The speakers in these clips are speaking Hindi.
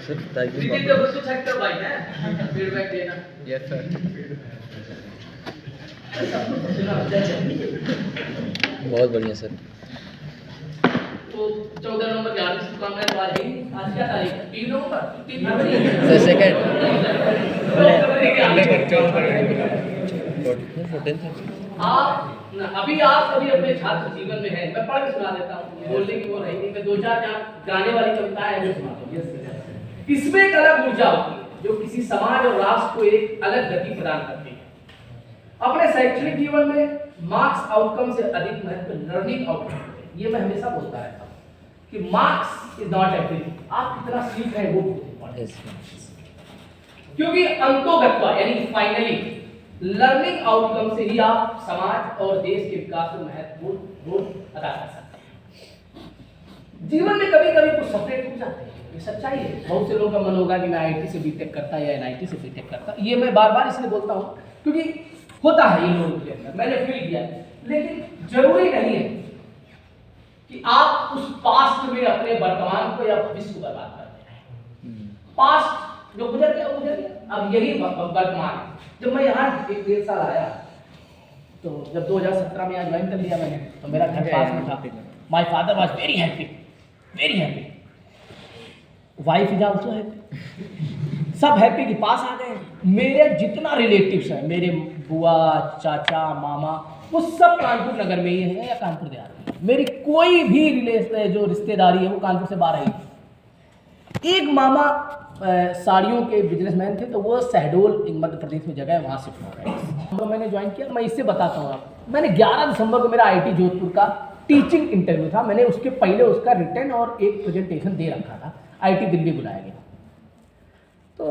सर थैंक यू फीडबैक देना। यस सर बहुत बढ़िया सर। तो 14 नवंबर 11वीं शुभकामनाएं। तो आज है ही, आज क्या तारीख है? 3 नवंबर, 3 फरवरी सर सेकंड अभी आप सभी अपने छात्र जीवन में हैं। मैं पढ़ के सुना देता हूँ, बोलने की वो रही नहीं, मैं 2-4 गाने वाली कविताएं हैं वो सुनाता हूँ। इसमें एक अलग ऊर्जा होती है जो किसी समाज और राष्ट्र को एक अलग गति प्रदान करती है। अपने शैक्षणिक जीवन में मार्क्स आउटकम से अधिक महत्व लर्निंग आउटकम है। ये मैं हमेशा बोलता रहता हूँ कि मार्क्स इज नॉट एवरीथिंग, आप कितना सीख रहे हैं वो बहुत इंपॉर्टेंट है। क्योंकि अंतोगत्वा यानी फाइनली लर्निंग आउटकम से ही आप समाज और देश के विकास में महत्वपूर्ण रोल अदा कर सकते हैं। जीवन में कभी कभी कुछ सपने टूट जाते हैं, ये सच्चाई है। बहुत से लोगों का मन होगा कि मैं आईआईटी से बीटेक करता या एनआईटी से बीटेक करता। ये मैं बार बार इसलिए बोलता हूँ क्योंकि होता है ये लोगों के अंदर, मैंने फील किया। लेकिन जरूरी नहीं है कि आप उस पास्ट में अपने वर्तमान को या भविष्य को बर्बाद करते हैं। पास्ट जो गुजर गया वो गुजर गया, अब यही वर्तमान है। जब मैं यहाँ 1-1.5 साल आया तो जब 2017 में यहाँ ज्वाइन कर लिया मैंने, तो मेरा घर पास में था। My father was very happy, very happy. Wife is also happy, सब हैप्पी कि पास आ गए। मेरे जितना रिलेटिव्स हैं, मेरे बुआ, चाचा, मामा, वो सब कानपुर नगर में ही है या कानपुर देहात में। मेरी कोई भी जो रिश्तेदारी है वो कानपुर से बाहर आई। एक मामा साड़ियों के बिजनेसमैन थे, तो वो शहडोल मध्य प्रदेश में जगह है, वहाँ शिफ्ट हो गए। तो मैंने ज्वाइन किया। मैं इससे बताता हूँ आपको, मैंने 11 दिसंबर को मेरा आईटी जोधपुर का टीचिंग इंटरव्यू था। मैंने उसके पहले उसका रिटर्न और एक प्रेजेंटेशन दे रखा था। आईटी दिल्ली बुलाया गया, तो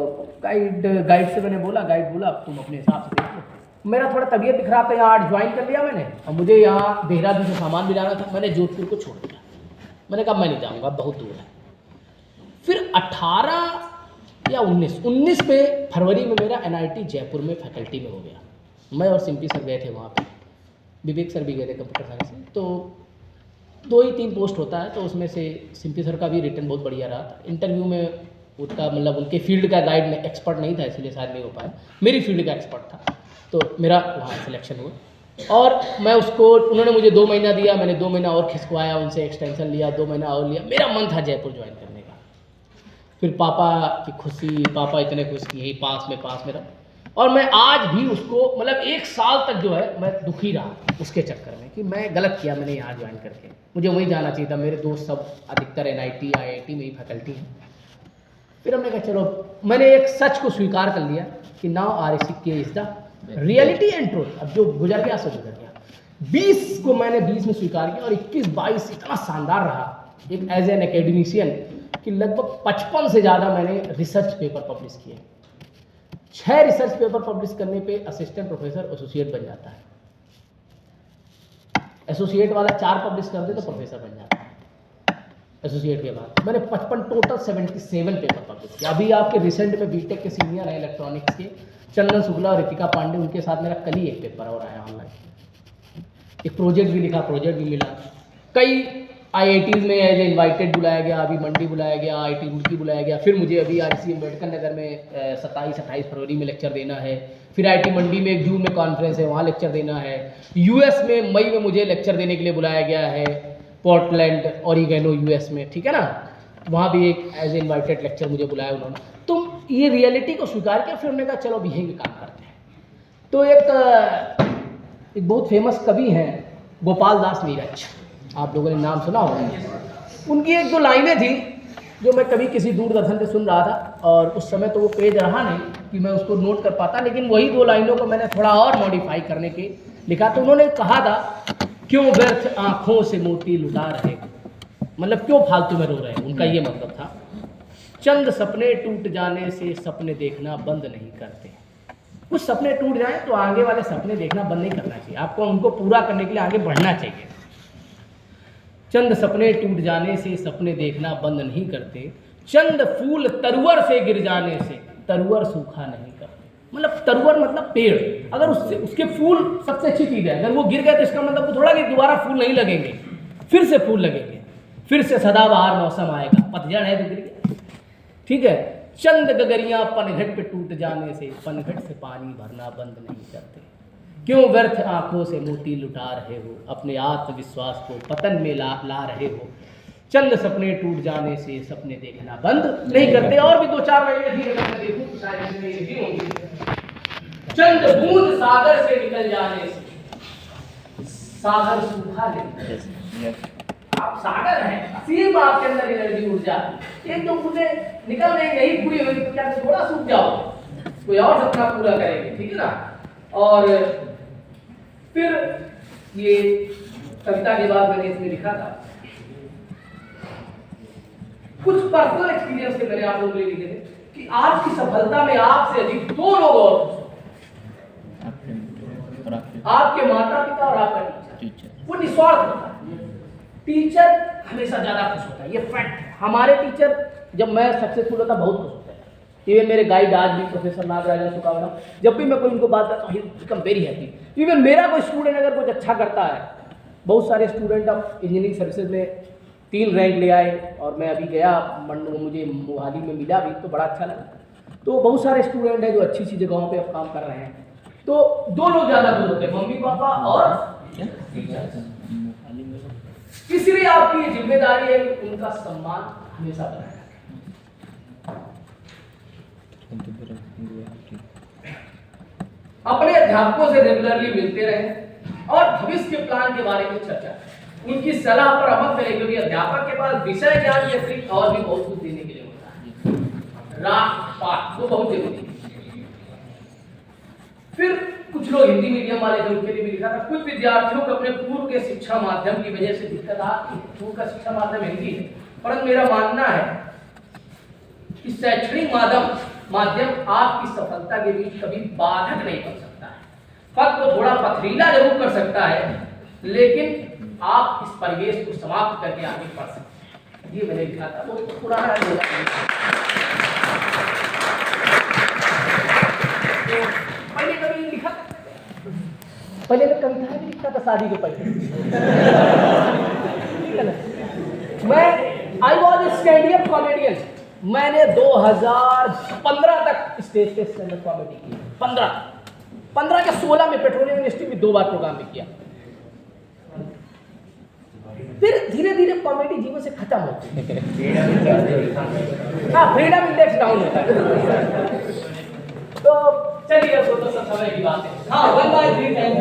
गाइड से मैंने बोला, गाइड बोला अब तुम अपने हिसाब से देख लो। मेरा थोड़ा तबीयत दिख रहा था, यहाँ 8 ज्वाइन कर लिया मैंने, और मुझे यहाँ देहरादून से सामान भी लाना था। मैंने जोधपुर को छोड़ दिया, मैंने कहा मैं नहीं जाऊँगा, बहुत दूर है। फिर 18 या 19 पे फरवरी में मेरा एनआईटी जयपुर में फैकल्टी में हो गया। मैं और सिंपी सर गए थे वहाँ पे, विवेक सर भी गए थे कंप्यूटर साइंस में। तो 2 ही 3 पोस्ट होता है, तो उसमें से सिंपी सर का भी रिटर्न बहुत बढ़िया रहा था। इंटरव्यू में उसका मतलब उनके फील्ड का गाइड में एक्सपर्ट नहीं था, इसलिए शायद नहीं हो पाया। मेरी फील्ड का एक्सपर्ट था, तो मेरा वहाँ सिलेक्शन हुआ। और मैं उसको, उन्होंने मुझे 2 महीना दिया, मैंने 2 महीना और खिसकवाया, उनसे एक्सटेंशन लिया, 2 महीना और लिया। मेरा मन था जयपुर ज्वाइन करने का। फिर पापा की खुशी, पापा इतने खुश कि यही पास में रहा। और मैं आज भी उसको मतलब 1 साल तक जो है मैं दुखी रहा उसके चक्कर में कि मैं गलत किया मैंने यहाँ ज्वाइन करके, मुझे वहीं जाना चाहिए था। मेरे दोस्त सब अधिकतर एनआईटी आईआईटी में ही फैकल्टी हैं। फिर हमने कहा चलो, मैंने एक सच को स्वीकार कर लिया कि now RSK is the reality and truth. अब जो गुजर गया सो गुजर गया। 20 को मैंने 20 में स्वीकार किया, और 21-22 इतना शानदार रहा एक एज एन एकेडमिशियन कि लगभग 55 से ज़्यादा मैंने रिसर्च पेपर पब्लिश किए। 6 रिसर्च पेपर पब्लिश करने पे असिस्टेंट प्रोफेसर एसोसिएट बन जाता है। एसोसिएट वाला 4 पब्लिश कर दे तो प्रोफेसर बन जाता है। एसोसिएट के बाद मैंने 55 टोटल 77 पेपर पब्लिश किया। अभी आपके रिसेंट में बीटेक के सीनियर हैं इलेक्ट्रॉनिक्स के चंदन शुक्ला और रितिका पांडे, उनके साथ मेरा कल ही एक पेपर और आया ऑनलाइन। एक प्रोजेक्ट भी लिखा, प्रोजेक्ट भी मिला। कई आईआईटीज़ में एज इनवाइटेड बुलाया गया, अभी मंडी बुलाया गया, आईटी रुड़की बुलाया गया। फिर मुझे अभी आईसी अम्बेडकर नगर में 27-28 फरवरी में लेक्चर देना है। फिर आईटी मंडी में 1 जून में कॉन्फ्रेंस है, वहाँ लेक्चर देना है। यूएस में मई में मुझे लेक्चर देने के लिए बुलाया गया है, पोर्टलैंड ओरिगेनो यूएस में, ठीक है ना। वहाँ भी एक एज इनवाइटेड लेक्चर मुझे बुलाया उन्होंने। तो ये रियलिटी को स्वीकार किया। फिर उन्होंने कहा चलो अब यहीं भी काम करते हैं। तो एक बहुत फेमस कवि हैं गोपाल दास नीरज, आप लोगों ने नाम सुना होगा। उनकी 1-2 लाइनें थी जो मैं कभी किसी दूरदर्शन पे सुन रहा था, और उस समय तो वो पेज रहा नहीं कि मैं उसको नोट कर पाता, लेकिन वही 2 लाइनों को मैंने थोड़ा और मॉडिफाई करने के लिखा। तो उन्होंने कहा था, क्यों व्यर्थ आँखों से मोती लुटा रहे, मतलब क्यों फालतू में रो रहे हैं, उनका ये मतलब था। चंद सपने टूट जाने से सपने देखना बंद नहीं करते। कुछ सपने टूट जाएं तो आगे वाले सपने देखना बंद नहीं करना चाहिए, आपको उनको पूरा करने के लिए आगे बढ़ना चाहिए। चंद सपने टूट जाने से सपने देखना बंद नहीं करते, चंद फूल तरुवर से गिर जाने से तरुवर सूखा नहीं करते। मतलब तरुवर मतलब पेड़, अगर उसके फूल सबसे अच्छी चीज़ है, अगर वो गिर गए तो इसका मतलब वो थोड़ा कि दोबारा फूल नहीं लगेंगे, फिर से फूल लगेंगे, फिर से सदाबहार मौसम आएगा। पतझड़ है तो गिर गया। ठीक है। चंद गगरियां पनघट पे टूट जाने से पनघट से पानी भरना बंद नहीं करते। क्यों व्यर्थ आंखों से मोती लुटा रहे हो, अपने आत्मविश्वास को पतन में ला रहे हो। चंद सपने टूट जाने से सपने देखना बंद नहीं करते। और भी 2-4 महीने धीरे अगर मैं देखूं तो शायद इसमें ये भी होंगे। चंद बूंद सागर से निकल जाने से सागर सूखा नहीं। आप सागर हैं, असीम आपके अंदर एनर्जी ऊर्जा, एक तो मुझे निकल नहीं पूरी हुई तो क्या थोड़ा सूख जाओ, कोई और सपना पूरा करेंगे, ठीक है ना। और फिर ये कविता के बाद मैंने इसमें लिखा था कुछ पर्सनल एक्सपीरियंस के मैंने आप लोगों के लिए लिखे थे कि आपकी सफलता में आपसे अधिक 2 लोग और आपके माता पिता और आपका टीचर। वो निस्वार्थ होता है। टीचर हमेशा ज्यादा खुश होता है, ये फैक्ट है। हमारे टीचर जब मैं सक्सेसफुल होता बहुत खुश होते हैं। इवन मेरे गाइड आज भी प्रोफेसर नागराजन सुकावना, जब भी मैं कोई उनको बात करता हूँ he become very happy. Even मेरा कोई स्टूडेंट अगर कुछ अच्छा करता है, बहुत सारे स्टूडेंट अब इंजीनियरिंग सर्विसेज में 3 रैंक ले आए और मैं अभी गया मुझे मोहाली में मिला भी तो बड़ा अच्छा लगा। तो बहुत सारे स्टूडेंट हैं जो अच्छी अच्छी जगहों पे अब काम कर रहे हैं। तो 2 लोग ज़्यादा खुश होते हैं, मम्मी पापा और टीचर्स। इसलिए आपकी ये जिम्मेदारी है कि उनका सम्मान हमेशा बनाए रखें। अपने अध्यापकों से रेगुलरली मिलते रहें और भविष्य के प्लान के बारे में चर्चा करें। उनकी सलाह पर अमल करें, क्योंकि अध्यापक के पास विषय ज्ञान के अतिरिक्त और भी बहुत कुछ देने के लिए होता है। राख पाठ वो बहुत जरूरी है। फिर कुछ लोग हिंदी मीडियम वाले थे, उनके लिए भी लिखा था कुछ विद्यार्थियों को अपने पूर्व के शिक्षा माध्यम की वजह से दिक्कत आती है। पूर्व का शिक्षा माध्यम हिंदी है, परंतु मेरा मानना है कि शैक्षणिक माध्यम आपकी सफलता के बीच कभी बाधक नहीं बन सकता है। पथ को थोड़ा पथरीला जरूर कर सकता है, लेकिन आप इस परिवेश को समाप्त करके आगे बढ़ सकते हैं। ये मैंने लिखा था, वो पुराना पहले कभी लिखा, पहले तो कविता भी लिखता था शादी के पहले। मैं I was stand up comedian. मैंने 2015 तक स्टेज पे स्टैंड अप कॉमेडी की। 15 या 16 में पेट्रोलियम यूनिवर्सिटी में 2 बार प्रोग्राम भी किया। फिर धीरे धीरे कॉमेडी जीवन से खत्म होती है। हाँ, फ्रीडम इंडेक्स डाउन होता है। तो चलिए, वो तो सब समय की बात है। हाँ, 1/3 टाइम